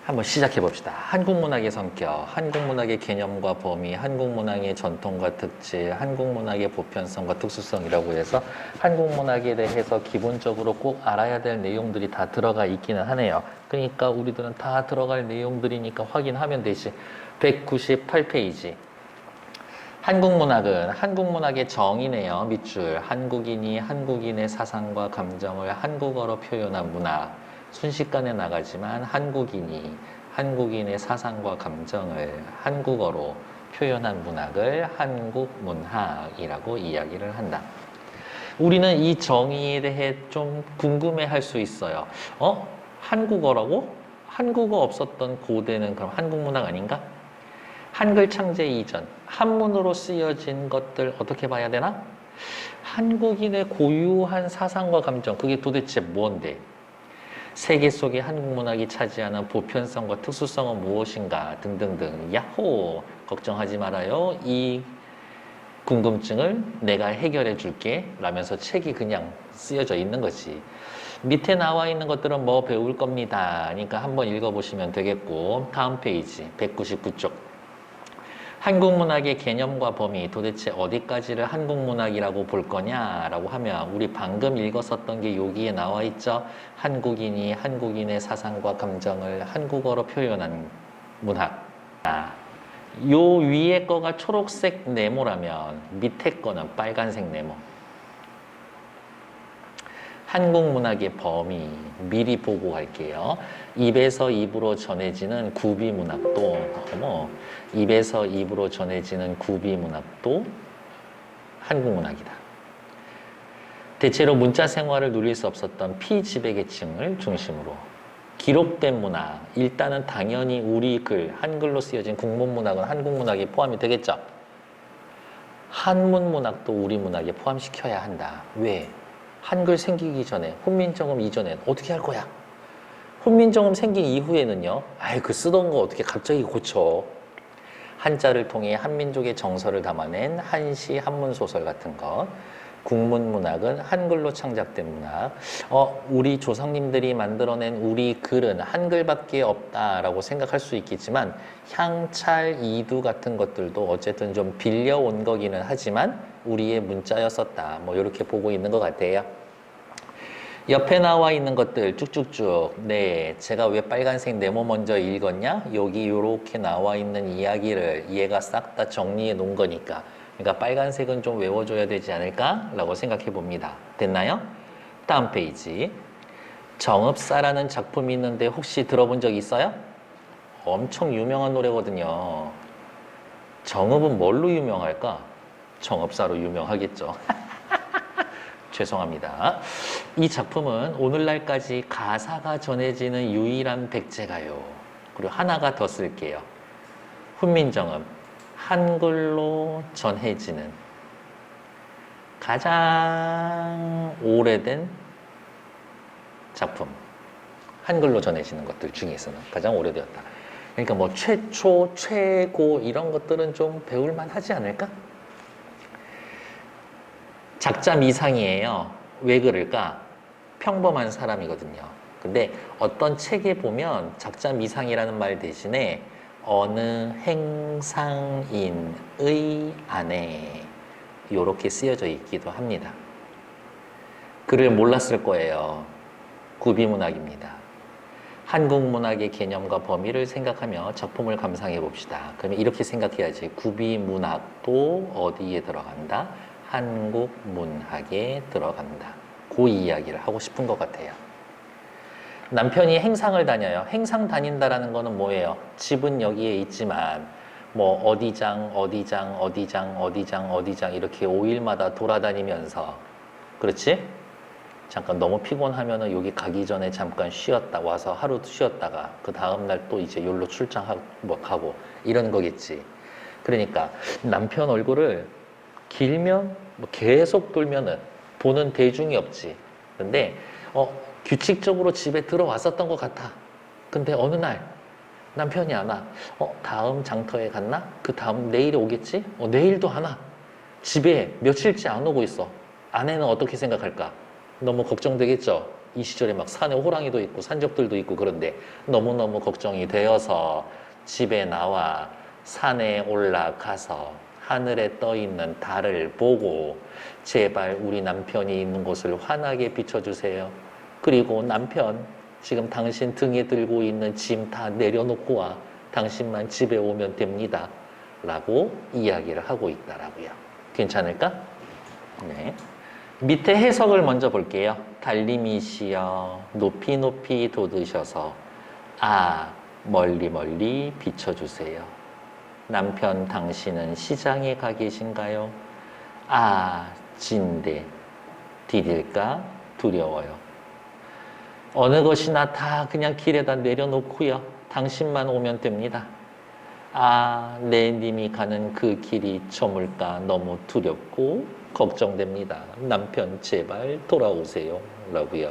한번 시작해 봅시다. 한국문학의 성격, 한국문학의 개념과 범위, 한국문학의 전통과 특질, 한국문학의 보편성과 특수성이라고 해서 한국문학에 대해서 기본적으로 꼭 알아야 될 내용들이 다 들어가 있기는 하네요. 그러니까 우리들은 다 들어갈 내용들이니까 확인하면 되지. 198페이지. 한국문학은 한국문학의 정의네요. 밑줄. 한국인이 한국인의 사상과 감정을 한국어로 표현한 문학. 순식간에 나가지만 한국인이 한국인의 사상과 감정을 한국어로 표현한 문학을 한국문학이라고 이야기를 한다. 우리는 이 정의에 대해 좀 궁금해할 수 있어요. 한국어라고? 한국어 없었던 고대는 그럼 한국문학 아닌가? 한글 창제 이전, 한문으로 쓰여진 것들 어떻게 봐야 되나? 한국인의 고유한 사상과 감정, 그게 도대체 뭔데? 세계 속에 한국 문학이 차지하는 보편성과 특수성은 무엇인가 등등등. 야호! 걱정하지 말아요. 이 궁금증을 내가 해결해 줄게 라면서 책이 그냥 쓰여져 있는 거지. 밑에 나와 있는 것들은 뭐 배울 겁니다. 그러니까 한번 읽어보시면 되겠고, 다음 페이지 199쪽. 한국문학의 개념과 범위, 도대체 어디까지를 한국문학이라고 볼 거냐라고 하면 우리 방금 읽었었던 게 여기에 나와 있죠. 한국인이 한국인의 사상과 감정을 한국어로 표현한 문학. 요 위에 거가 초록색 네모라면 밑에 거는 빨간색 네모. 한국문학의 범위 미리 보고 갈게요. 입에서 입으로 전해지는 구비문학도 입에서 입으로 전해지는 구비문학도 한국문학이다. 대체로 문자 생활을 누릴 수 없었던 피지배계층을 중심으로 기록된 문학, 일단은 당연히 우리 글, 한글로 쓰여진 국문문학은 한국문학에 포함이 되겠죠. 한문문학도 우리 문학에 포함시켜야 한다. 왜? 한글 생기기 전에, 훈민정음 이전엔 어떻게 할 거야? 훈민정음 생긴 이후에는요, 그 쓰던 거 어떻게 갑자기 고쳐? 한자를 통해 한민족의 정서를 담아낸 한시, 한문소설 같은 것. 국문문학은 한글로 창작된 문학. 우리 조상님들이 만들어낸 우리 글은 한글밖에 없다라고 생각할 수 있겠지만, 향찰, 이두 같은 것들도 어쨌든 좀 빌려온 거기는 하지만 우리의 문자였었다. 뭐 이렇게 보고 있는 것 같아요. 옆에 나와 있는 것들 쭉쭉쭉. 네, 제가 왜 빨간색 네모 먼저 읽었냐? 여기 이렇게 나와 있는 이야기를 얘가 싹 다 정리해 놓은 거니까. 그러니까 빨간색은 좀 외워줘야 되지 않을까라고 생각해 봅니다. 됐나요? 다음 페이지. 정읍사라는 작품이 있는데 혹시 들어본 적 있어요? 엄청 유명한 노래거든요. 정읍은 뭘로 유명할까? 정읍사로 유명하겠죠. 죄송합니다. 이 작품은 오늘날까지 가사가 전해지는 유일한 백제가요. 그리고 하나가 더 쓸게요. 훈민정음. 한글로 전해지는 가장 오래된 작품. 한글로 전해지는 것들 중에서는 가장 오래되었다. 그러니까 뭐 최초, 최고 이런 것들은 좀 배울만 하지 않을까? 작자 미상이에요. 왜 그럴까? 평범한 사람이거든요. 근데 어떤 책에 보면 작자 미상이라는 말 대신에 어느 행상인의 안에 이렇게 쓰여져 있기도 합니다. 글을 몰랐을 거예요. 구비문학입니다. 한국문학의 개념과 범위를 생각하며 작품을 감상해 봅시다. 그러면 이렇게 생각해야지. 구비문학도 어디에 들어간다? 한국문학에 들어간다. 그 이야기를 하고 싶은 것 같아요. 남편이 행상을 다녀요. 행상 다닌다라는 거는 뭐예요? 집은 여기에 있지만 뭐 어디장 이렇게 5일마다 돌아다니면서, 그렇지? 잠깐 너무 피곤하면은 여기 가기 전에 잠깐 쉬었다 와서 하루 쉬었다가 그 다음날 또 이제 여기로 출장하고 뭐 가고 이런 거겠지. 그러니까 남편 얼굴을 길면 뭐 계속 돌면은 보는 대중이 없지. 근데 규칙적으로 집에 들어왔었던 것 같아. 근데 어느 날 남편이 안 와. 다음 장터에 갔나? 그 다음 내일에 오겠지? 내일도 안 와. 집에 며칠째 안 오고 있어. 아내는 어떻게 생각할까? 너무 걱정되겠죠? 이 시절에 막 산에 호랑이도 있고 산적들도 있고 그런데 너무너무 걱정이 되어서 집에 나와 산에 올라가서 하늘에 떠 있는 달을 보고 제발 우리 남편이 있는 곳을 환하게 비춰주세요. 그리고 남편, 지금 당신 등에 들고 있는 짐 다 내려놓고 와. 당신만 집에 오면 됩니다. 라고 이야기를 하고 있다라고요. 괜찮을까? 네. 밑에 해석을 먼저 볼게요. 달님이시여 높이 높이 돋으셔서 멀리 멀리 비춰주세요. 남편 당신은 시장에 가 계신가요? 진대 디딜까 두려워요. 어느 것이나 다 그냥 길에다 내려놓고요. 당신만 오면 됩니다. 내 님이 가는 그 길이 저물까 너무 두렵고 걱정됩니다. 남편 제발 돌아오세요. 라고요.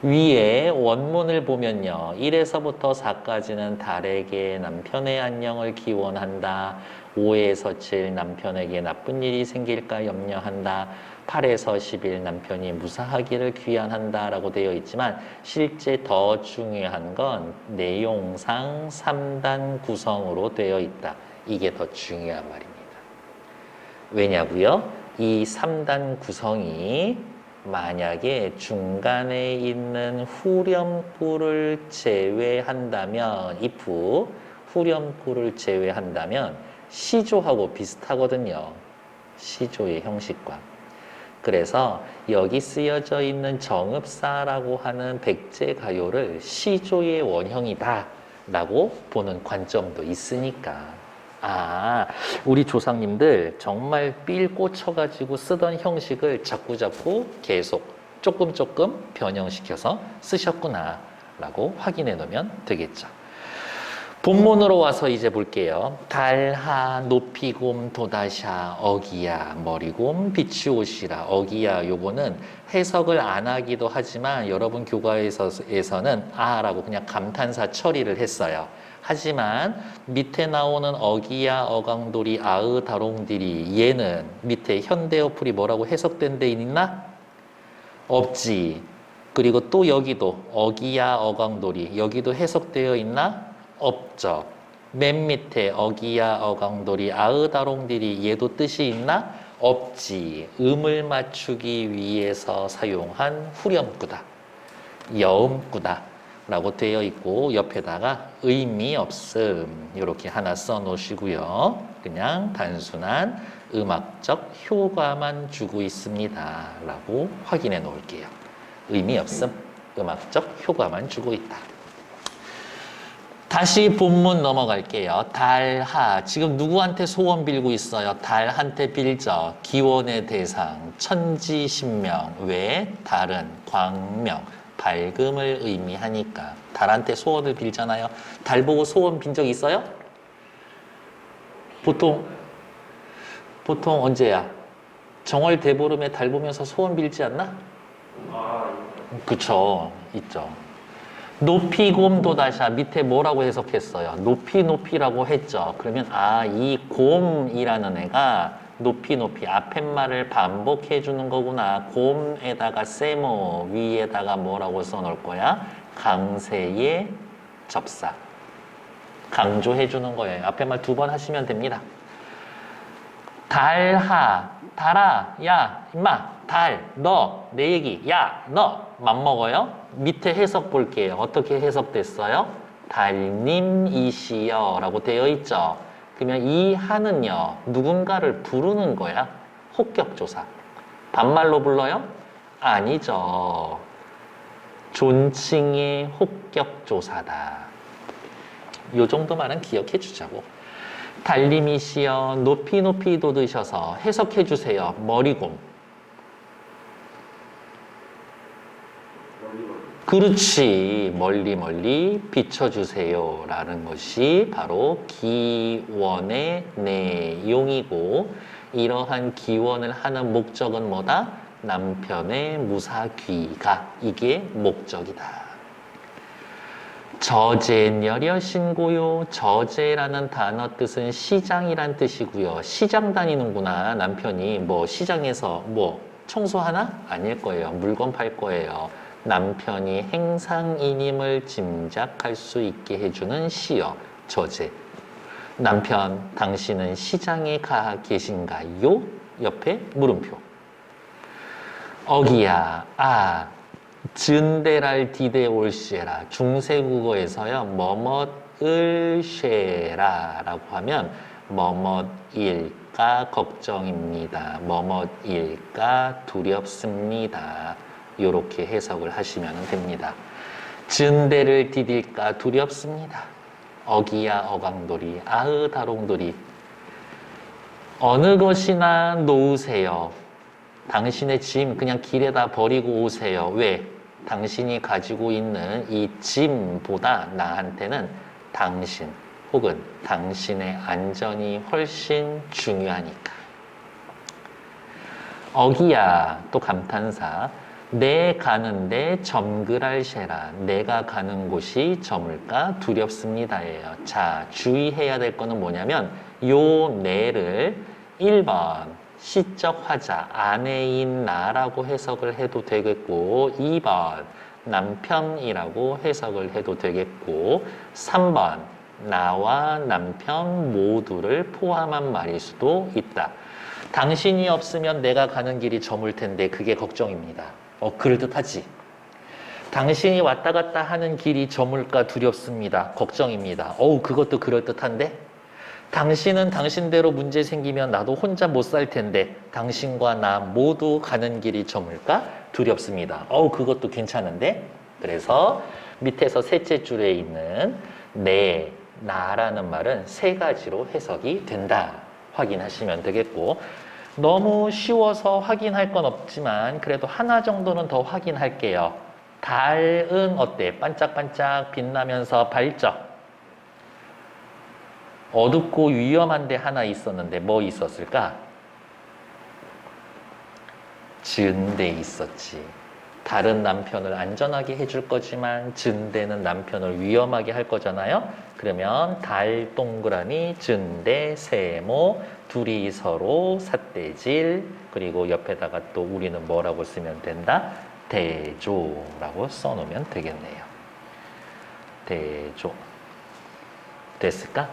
위에 원문을 보면요. 1에서부터 4까지는 달에게 남편의 안녕을 기원한다. 5에서 7 남편에게 나쁜 일이 생길까 염려한다. 8에서 11 남편이 무사하기를 귀환한다 라고 되어 있지만 실제 더 중요한 건 내용상 3단 구성으로 되어 있다. 이게 더 중요한 말입니다. 왜냐고요? 이 3단 구성이 만약에 중간에 있는 후렴구를 제외한다면 if 후렴구를 제외한다면 시조하고 비슷하거든요. 시조의 형식과. 그래서 여기 쓰여져 있는 정읍사라고 하는 백제가요를 시조의 원형이다 라고 보는 관점도 있으니까 우리 조상님들 정말 삘 꽂혀가지고 쓰던 형식을 자꾸자꾸 계속 조금 변형시켜서 쓰셨구나 라고 확인해 놓으면 되겠죠. 본문으로 와서 이제 볼게요. 달하 높이곰 도다샤 어기야 머리곰 비추오시라. 어기야 요거는 해석을 안 하기도 하지만 여러분 교과에서는 라고 그냥 감탄사 처리를 했어요. 하지만 밑에 나오는 어기야 어강돌이 아으 다롱디리 얘는 밑에 현대어플이 뭐라고 해석된 데 있나? 없지. 그리고 또 여기도 어기야 어강돌이 여기도 해석되어 있나? 없죠. 맨 밑에 어기야 어강돌이 아으다롱디리 얘도 뜻이 있나? 없지. 음을 맞추기 위해서 사용한 후렴구다. 여음구다 라고 되어 있고 옆에다가 의미 없음 이렇게 하나 써 놓으시고요. 그냥 단순한 음악적 효과만 주고 있습니다 라고 확인해 놓을게요. 의미 없음, 음악적 효과만 주고 있다. 다시 본문 넘어갈게요. 달하. 지금 누구한테 소원 빌고 있어요? 달한테 빌죠. 기원의 대상, 천지신명. 왜? 달은 광명, 밝음을 의미하니까. 달한테 소원을 빌잖아요. 달 보고 소원 빈 적 있어요? 보통 언제야? 정월 대보름에 달 보면서 소원 빌지 않나? 그쵸. 있죠. 높이곰 도다샤 밑에 뭐라고 해석했어요? 높이라고 했죠. 그러면 이 곰이라는 애가 높이 앞에 말을 반복해 주는 거구나. 곰에다가 세모 위에다가 뭐라고 써놓을 거야? 강세의 접사. 강조해 주는 거예요. 앞에 말 2번 하시면 됩니다. 달아, 야, 임마, 너, 내 얘기, 야, 너, 맘먹어요? 밑에 해석 볼게요. 어떻게 해석됐어요? 달님이시여 라고 되어 있죠. 그러면 이 하는요, 누군가를 부르는 거야. 혹격조사. 반말로 불러요? 아니죠. 존칭의 혹격조사다. 요 정도만은 기억해 주자고. 달님이시여 높이 돋으셔서 해석해 주세요. 머리곰. 그렇지. 멀리 비춰주세요 라는 것이 바로 기원의 내용이고 이러한 기원을 하는 목적은 뭐다? 남편의 무사귀가 이게 목적이다. 저제녀려 신고요. 저제라는 단어 뜻은 시장이란 뜻이고요. 시장 다니는구나. 남편이 시장에서 청소하나? 아닐 거예요. 물건 팔 거예요. 남편이 행상이님을 짐작할 수 있게 해주는 시어, 저제. 남편, 당신은 시장에 가 계신가요? 옆에 물음표. 어기야, 증대랄 디데 올시에라. 중세국어에서요, 뭐뭇을 쉐라 라고 하면 뭐뭇일까 걱정입니다. 뭐뭇일까 두렵습니다. 이렇게 해석을 하시면 됩니다. 증대를 디딜까 두렵습니다. 어기야 어강돌이, 다롱돌이. 어느 것이나 놓으세요. 당신의 짐 그냥 길에다 버리고 오세요. 왜? 당신이 가지고 있는 이 짐보다 나한테는 당신 혹은 당신의 안전이 훨씬 중요하니까. 어기야, 또 감탄사. 내 가는데 점그랄쉐라. 내가 가는 곳이 저물까 두렵습니다예요. 자, 주의해야 될 거는 뭐냐면 요 내를 1번 시적 화자 아내인 나라고 해석을 해도 되겠고 2번 남편이라고 해석을 해도 되겠고 3번 나와 남편 모두를 포함한 말일 수도 있다. 당신이 없으면 내가 가는 길이 저물 텐데 그게 걱정입니다. 그럴듯하지. 당신이 왔다 갔다 하는 길이 저물까 두렵습니다. 걱정입니다. 그것도 그럴듯한데? 당신은 당신대로 문제 생기면 나도 혼자 못 살 텐데 당신과 나 모두 가는 길이 저물까 두렵습니다. 그것도 괜찮은데? 그래서 밑에서 셋째 줄에 있는 내, 나라는 말은 세 가지로 해석이 된다. 확인하시면 되겠고, 너무 쉬워서 확인할 건 없지만 그래도 하나 정도는 더 확인할게요. 달은 어때? 반짝반짝 빛나면서 밝죠? 어둡고 위험한 데 하나 있었는데 뭐 있었을까? 증대 있었지. 다른 남편을 안전하게 해줄 거지만 증대는 남편을 위험하게 할 거잖아요. 그러면 달, 동그라미, 증대, 세모, 둘이 서로 삿대질, 그리고 옆에다가 또 우리는 뭐라고 쓰면 된다? 대조라고 써놓으면 되겠네요. 대조. 됐을까?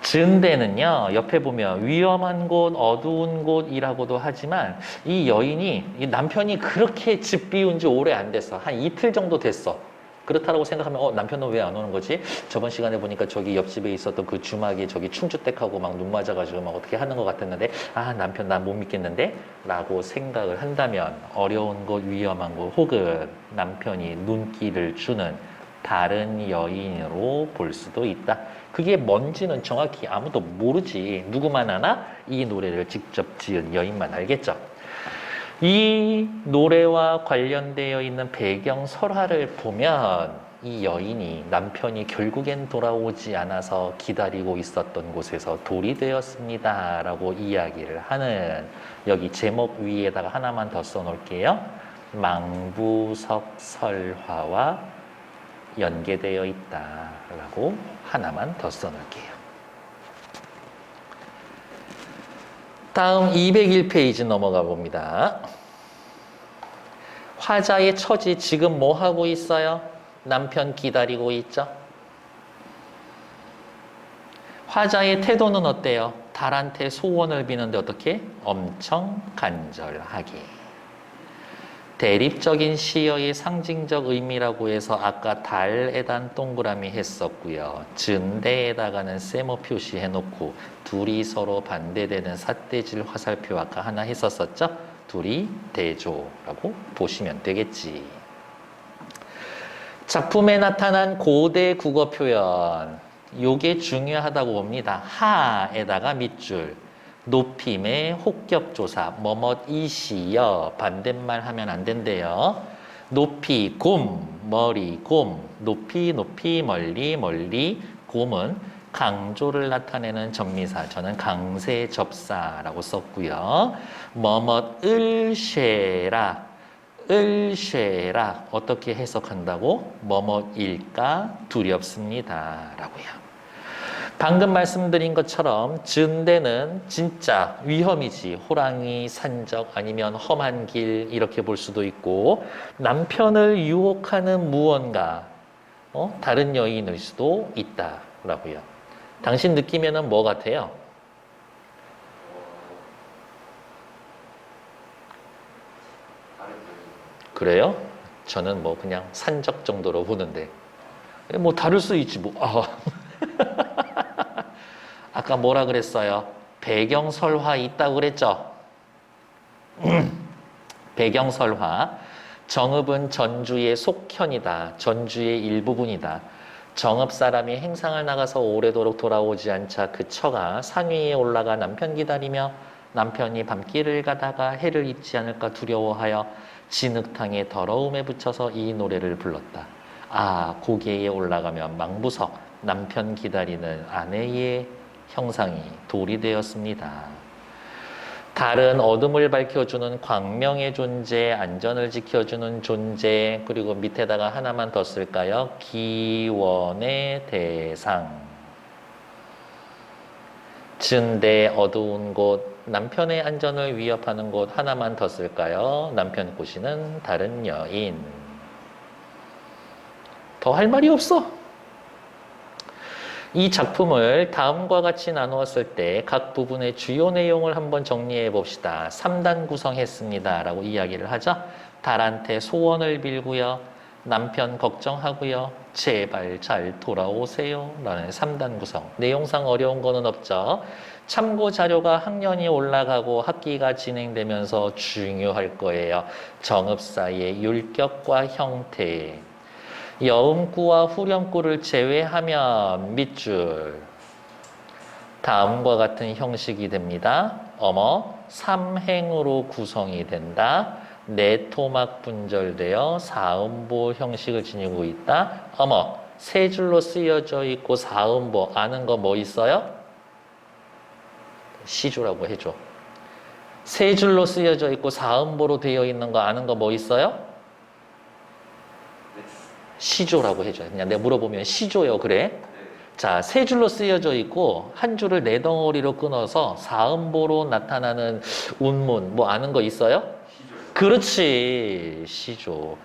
증대는요, 옆에 보면 위험한 곳, 어두운 곳이라고도 하지만 이 여인이, 이 남편이 그렇게 집 비운 지 오래 안 됐어. 한 이틀 정도 됐어. 그렇다고 생각하면 남편은 왜 안 오는 거지? 저번 시간에 보니까 저기 옆집에 있었던 그 주막이 저기 충주댁하고 막 눈 맞아가지고 막 어떻게 하는 것 같았는데 남편 나 못 믿겠는데? 라고 생각을 한다면 어려운 곳, 위험한 곳 혹은 남편이 눈길을 주는 다른 여인으로 볼 수도 있다. 그게 뭔지는 정확히 아무도 모르지. 누구만 아나? 이 노래를 직접 지은 여인만 알겠죠. 이 노래와 관련되어 있는 배경 설화를 보면 이 여인이 남편이 결국엔 돌아오지 않아서 기다리고 있었던 곳에서 돌이 되었습니다 라고 이야기를 하는, 여기 제목 위에다가 하나만 더 써놓을게요. 망부석 설화와 연계되어 있다라고 하나만 더 써놓을게요. 다음 201페이지 넘어가 봅니다. 화자의 처지 지금 뭐 하고 있어요? 남편 기다리고 있죠? 화자의 태도는 어때요? 달한테 소원을 비는데 어떻게? 엄청 간절하게. 대립적인 시어의 상징적 의미라고 해서 아까 달에단 동그라미 했었고요. 증대에다가는 세모 표시해놓고 둘이 서로 반대되는 삿대질 화살표 아까 하나 했었었죠? 둘이 대조라고 보시면 되겠지. 작품에 나타난 고대 국어 표현, 요게 중요하다고 봅니다. 하에다가 밑줄, 높임의 혹격조사, 뭐뭇이시여, 반대말 하면 안 된대요. 높이, 곰, 머리, 곰, 높이, 높이, 멀리, 멀리, 곰은 강조를 나타내는 접미사, 저는 강세접사라고 썼고요. 뭐뭇을쉐라, 을쉐라, 어떻게 해석한다고? 뭐뭇일까 두렵습니다 라고요. 방금 말씀드린 것처럼 증대는 진짜 위험이지. 호랑이, 산적 아니면 험한 길 이렇게 볼 수도 있고 남편을 유혹하는 무언가 다른 여인일 수도 있다라고요. 당신 느낌에는 뭐 같아요? 그래요? 저는 뭐 그냥 산적 정도로 보는데 뭐 다를 수 있지 뭐. 아까 뭐라 그랬어요? 배경설화 있다고 그랬죠? 배경설화. 정읍은 전주의 속현이다. 전주의 일부분이다. 정읍 사람이 행상을 나가서 오래도록 돌아오지 않자 그 처가 산 위에 올라가 남편 기다리며 남편이 밤길을 가다가 해를 잊지 않을까 두려워하여 진흙탕의 더러움에 붙여서 이 노래를 불렀다. 아, 고개에 올라가면 망부석 남편 기다리는 아내의 형상이 돌이 되었습니다. 달은 어둠을 밝혀주는 광명의 존재, 안전을 지켜주는 존재, 그리고 밑에다가 하나만 더 쓸까요? 기원의 대상. 증대, 어두운 곳, 남편의 안전을 위협하는 곳 하나만 더 쓸까요? 남편 꼬시는 다른 여인. 더 할 말이 없어. 이 작품을 다음과 같이 나누었을 때 각 부분의 주요 내용을 한번 정리해 봅시다. 3단 구성했습니다. 라고 이야기를 하죠. 달한테 소원을 빌고요. 남편 걱정하고요. 제발 잘 돌아오세요. 라는 3단 구성. 내용상 어려운 거는 없죠. 참고 자료가 학년이 올라가고 학기가 진행되면서 중요할 거예요. 정읍사의 율격과 형태. 여음구와 후렴구를 제외하면 밑줄 다음과 같은 형식이 됩니다. 어머, 3행으로 구성이 된다. 네토막 분절되어 사음보 형식을 지니고 있다. 어머, 세 줄로 쓰여져 있고 사음보 아는 거 뭐 있어요? 시조라고 해줘. 세 줄로 쓰여져 있고 사음보로 되어 있는 거 아는 거 뭐 있어요? 시조라고 해줘요. 그냥 내가 물어보면 시조요. 그래? 자, 세 줄로 쓰여져 있고 한 줄을 네 덩어리로 끊어서 사음보로 나타나는 운문 뭐 아는 거 있어요? 그렇지. 시조.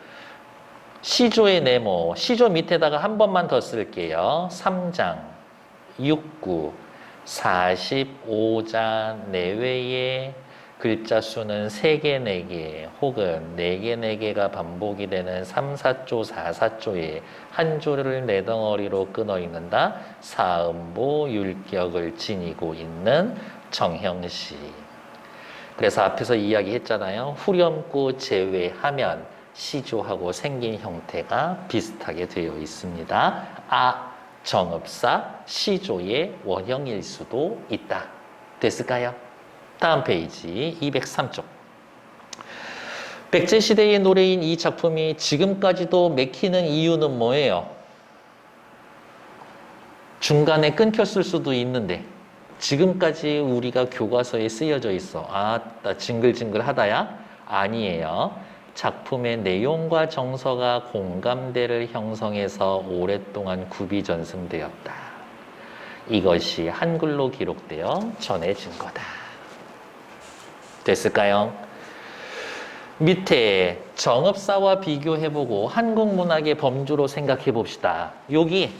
시조의 네모. 시조 밑에다가 한 번만 더 쓸게요. 3장, 6구, 45자 내외의 글자 수는 3개, 4개 혹은 4개, 4개가 반복이 되는 3, 4조, 4, 4조에 한 줄을 네 덩어리로 끊어 있는다. 사음보 율격을 지니고 있는 정형시. 그래서 앞에서 이야기했잖아요. 후렴구 제외하면 시조하고 생긴 형태가 비슷하게 되어 있습니다. 아, 정읍사 시조의 원형일 수도 있다. 됐을까요? 다음 페이지 203쪽. 백제시대의 노래인 이 작품이 지금까지도 맥히는 이유는 뭐예요? 중간에 끊겼을 수도 있는데 지금까지 우리가 교과서에 쓰여져 있어. 나 징글징글하다야? 아니에요. 작품의 내용과 정서가 공감대를 형성해서 오랫동안 구비전승되었다. 이것이 한글로 기록되어 전해진 거다. 됐을까요? 밑에 정읍사와 비교해보고 한국 문학의 범주로 생각해 봅시다. 여기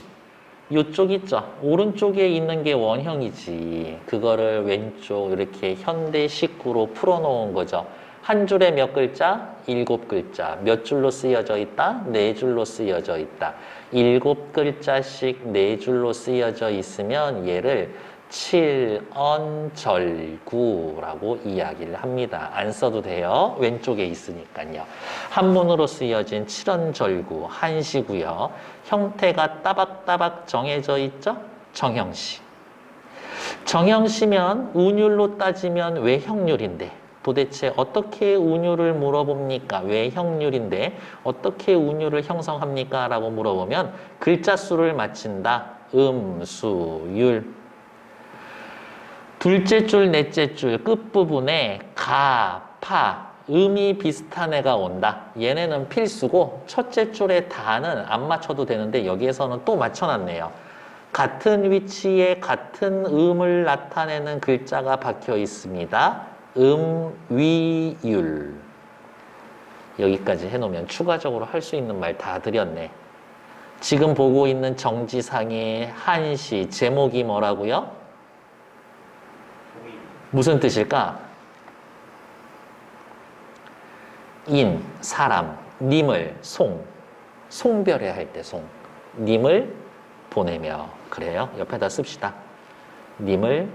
이쪽 있죠? 오른쪽에 있는 게 원형이지. 그거를 왼쪽 이렇게 현대식구로 풀어놓은 거죠. 한 줄에 몇 글자? 7글자. 몇 줄로 쓰여져 있다? 4줄로 쓰여져 있다. 7글자씩 4줄로 쓰여져 있으면 얘를 칠언절구라고 이야기를 합니다. 안 써도 돼요. 왼쪽에 있으니까요. 한문으로 쓰여진 칠언절구 한시고요. 형태가 따박따박 정해져 있죠? 정형시. 정형시면 운율로 따지면 외형률인데 도대체 어떻게 운율을 물어봅니까? 외형률인데 어떻게 운율을 형성합니까? 라고 물어보면 글자 수를 맞춘다. 수율. 둘째 줄, 넷째 줄 끝부분에 가, 파, 음이 비슷한 애가 온다. 얘네는 필수고 첫째 줄에 다는 안 맞춰도 되는데 여기에서는 또 맞춰놨네요. 같은 위치에 같은 음을 나타내는 글자가 박혀 있습니다. 음위율. 여기까지 해놓으면 추가적으로 할 수 있는 말 다 드렸네. 지금 보고 있는 정지상의 한시 제목이 뭐라고요? 무슨 뜻일까? 인, 사람, 님을, 송별회 할 때 송. 님을 보내며. 그래요? 옆에다 씁시다. 님을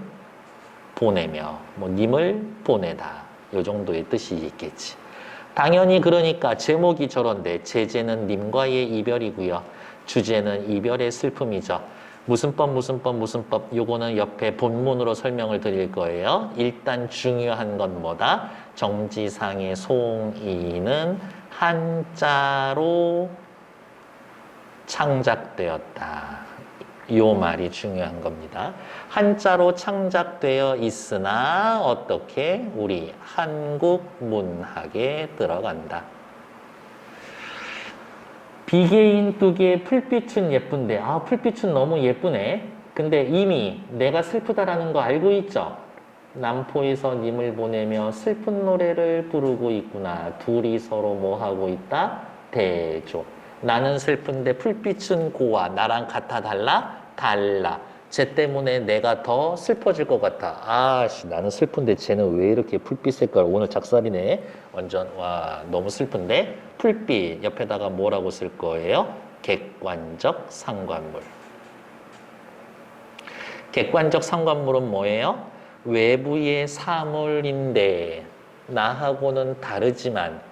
보내며. 뭐 님을 보내다. 요 정도의 뜻이 있겠지. 당연히 그러니까 제목이 저런데 제재는 님과의 이별이고요. 주제는 이별의 슬픔이죠. 무슨 법 요거는 옆에 본문으로 설명을 드릴 거예요. 일단 중요한 건 뭐다? 정지상의 송이는 한자로 창작되었다. 요 말이 중요한 겁니다. 한자로 창작되어 있으나 어떻게? 우리 한국 문학에 들어간다. 비계인 뚝의 풀빛은 예쁜데 풀빛은 너무 예쁘네. 근데 이미 내가 슬프다라는 거 알고 있죠? 남포에서 님을 보내며 슬픈 노래를 부르고 있구나. 둘이 서로 뭐 하고 있다? 대조. 나는 슬픈데 풀빛은 고와. 나랑 같아 달라? 달라. 쟤 때문에 내가 더 슬퍼질 것 같아. 나는 슬픈데 쟤는 왜 이렇게 풀빛 색깔 오늘 작살이네. 완전 와 너무 슬픈데 풀빛 옆에다가 뭐라고 쓸 거예요? 객관적 상관물. 객관적 상관물은 뭐예요? 외부의 사물인데 나하고는 다르지만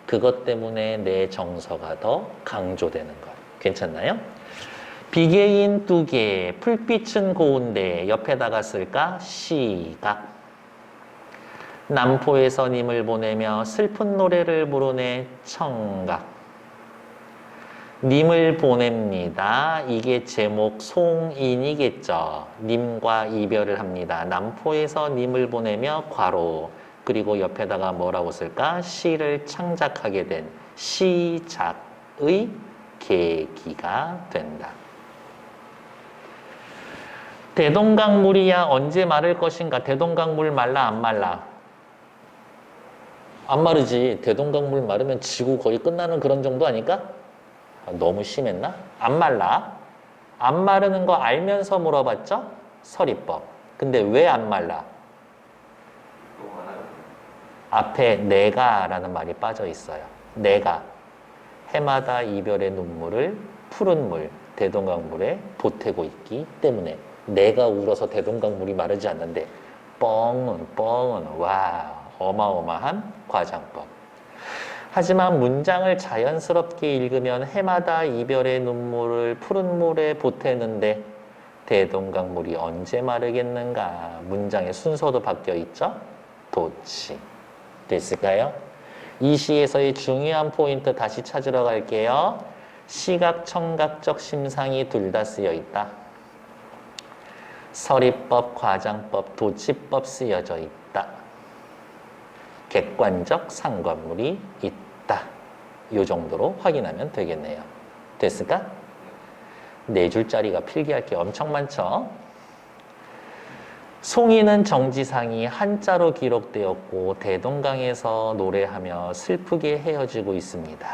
그것 때문에 내 정서가 더 강조되는 것. 괜찮나요? 비계인 뚝에 풀빛은 고운데 옆에다가 쓸까? 시각. 남포에서 님을 보내며 슬픈 노래를 부르네. 청각. 님을 보냅니다. 이게 제목 송인이겠죠. 님과 이별을 합니다. 남포에서 님을 보내며 괄호. 그리고 옆에다가 뭐라고 쓸까? 시를 창작하게 된 시작의 계기가 된다. 대동강물이야 언제 마를 것인가? 대동강물 말라 안 말라? 안 마르지. 대동강물 마르면 지구 거의 끝나는 그런 정도 아닐까? 너무 심했나? 안 말라. 안 마르는 거 알면서 물어봤죠? 서리법. 근데 왜 안 말라? 앞에 내가라는 말이 빠져 있어요. 내가 해마다 이별의 눈물을 푸른 물, 대동강물에 보태고 있기 때문에 내가 울어서 대동강물이 마르지 않는데 뻥은 와 어마어마한 과장법. 하지만 문장을 자연스럽게 읽으면 해마다 이별의 눈물을 푸른 물에 보태는데 대동강물이 언제 마르겠는가? 문장의 순서도 바뀌어 있죠? 도치. 됐을까요? 이 시에서의 중요한 포인트 다시 찾으러 갈게요. 시각, 청각적 심상이 둘 다 쓰여 있다. 서리법, 과장법, 도치법 쓰여져 있다. 객관적 상관물이 있다. 이 정도로 확인하면 되겠네요. 됐을까? 4줄짜리가 필기할 게 엄청 많죠? 송이는 정지상이 한자로 기록되었고 대동강에서 노래하며 슬프게 헤어지고 있습니다.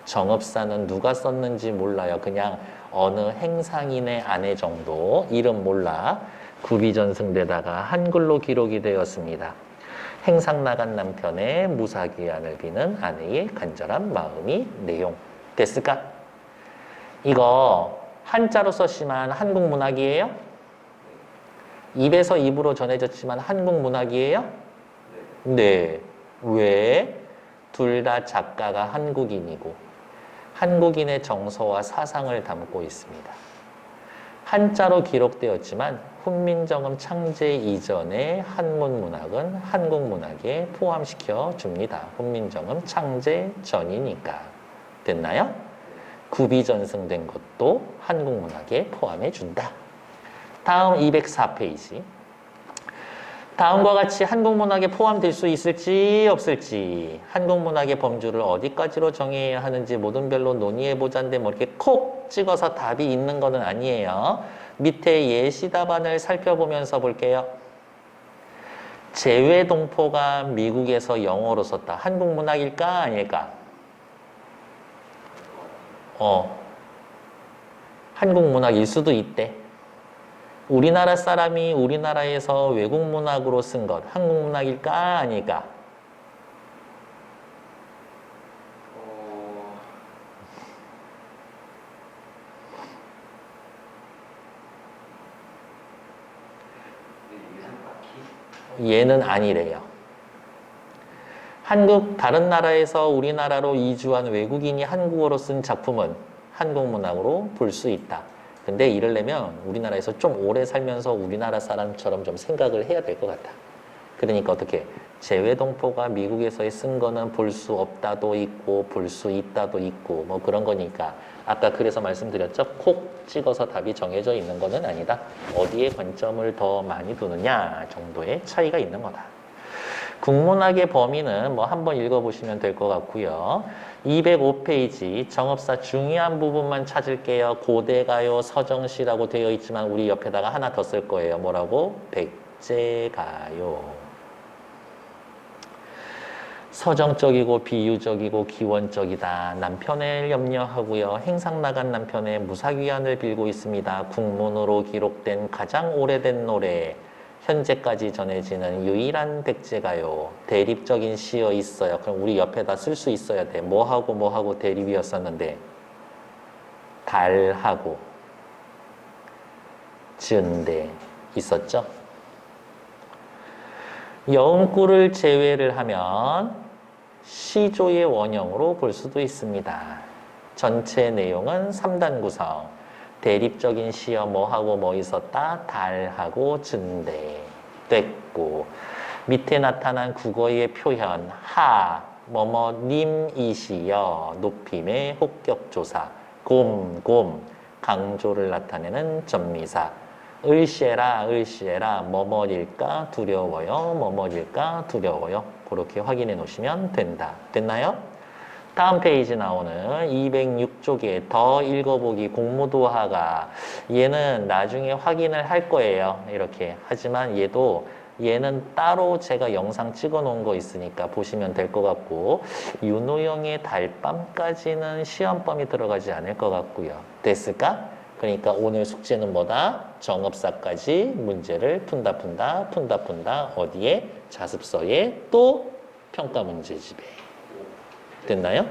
정읍사는 누가 썼는지 몰라요. 그냥 어느 행상인의 아내 정도, 이름 몰라. 구비전승대다가 한글로 기록이 되었습니다. 행상 나간 남편의 무사귀환을 비는 아내의 간절한 마음이 내용. 됐을까? 이거 한자로 썼지만 한국 문학이에요? 입에서 입으로 전해졌지만 한국 문학이에요? 네. 왜? 둘 다 작가가 한국인이고 한국인의 정서와 사상을 담고 있습니다. 한자로 기록되었지만 훈민정음 창제 이전의 한문 문학은 한국 문학에 포함시켜 줍니다. 훈민정음 창제 전이니까. 됐나요? 구비전승된 것도 한국 문학에 포함해 준다. 다음 204페이지. 다음과 같이 한국 문학에 포함될 수 있을지 없을지, 한국 문학의 범주를 어디까지로 정해야 하는지 모든 별로 논의해보자인데 뭐 이렇게 콕 찍어서 답이 있는 거는 아니에요. 밑에 예시 답안을 살펴보면서 볼게요. 재외동포가 미국에서 영어로 썼다. 한국 문학일까 아닐까? 한국 문학일 수도 있대. 우리나라 사람이 우리나라에서 외국 문학으로 쓴 것, 한국 문학일까 아닐까? 얘는 아니래요. 한국 다른 나라에서 우리나라로 이주한 외국인이 한국어로 쓴 작품은 한국 문학으로 볼 수 있다. 근데 이러려면 우리나라에서 좀 오래 살면서 우리나라 사람처럼 좀 생각을 해야 될 것 같다. 그러니까 어떻게 재외동포가 미국에서 쓴 거는 볼 수 없다도 있고 볼 수 있다도 있고 뭐 그런 거니까 아까 그래서 말씀드렸죠. 콕 찍어서 답이 정해져 있는 거는 아니다. 어디에 관점을 더 많이 두느냐 정도의 차이가 있는 거다. 국문학의 범위는 뭐 한번 읽어보시면 될 것 같고요. 205페이지 정업사 중요한 부분만 찾을게요. 고대가요, 서정시라고 되어 있지만 우리 옆에다가 하나 더 쓸 거예요. 뭐라고? 백제가요. 서정적이고 비유적이고 기원적이다. 남편을 염려하고요. 행상 나간 남편의 무사귀환을 빌고 있습니다. 국문으로 기록된 가장 오래된 노래. 현재까지 전해지는 유일한 백제가요. 대립적인 시여 있어요. 그럼 우리 옆에다 쓸 수 있어야 돼. 뭐하고 대립이었었는데 달하고 지은데 있었죠. 여음구를 제외를 하면 시조의 원형으로 볼 수도 있습니다. 전체 내용은 3단 구성. 대립적인 시여 뭐하고 뭐 있었다? 달하고 증대 됐고 밑에 나타난 국어의 표현 하 뭐뭐님이시여 높임의 혹격조사 곰 강조를 나타내는 전미사 을시에라 뭐뭐일까 두려워요 그렇게 확인해 놓으시면 된다. 됐나요? 다음 페이지 나오는 206쪽에 더 읽어보기 공무도화가 얘는 나중에 확인을 할 거예요. 이렇게 하지만 얘는 따로 제가 영상 찍어 놓은 거 있으니까 보시면 될 것 같고 윤호영의 달밤까지는 시험범위 들어가지 않을 것 같고요. 됐을까? 그러니까 오늘 숙제는 뭐다? 정업사까지 문제를 푼다 어디에? 자습서에 또 평가 문제집에 됐나요?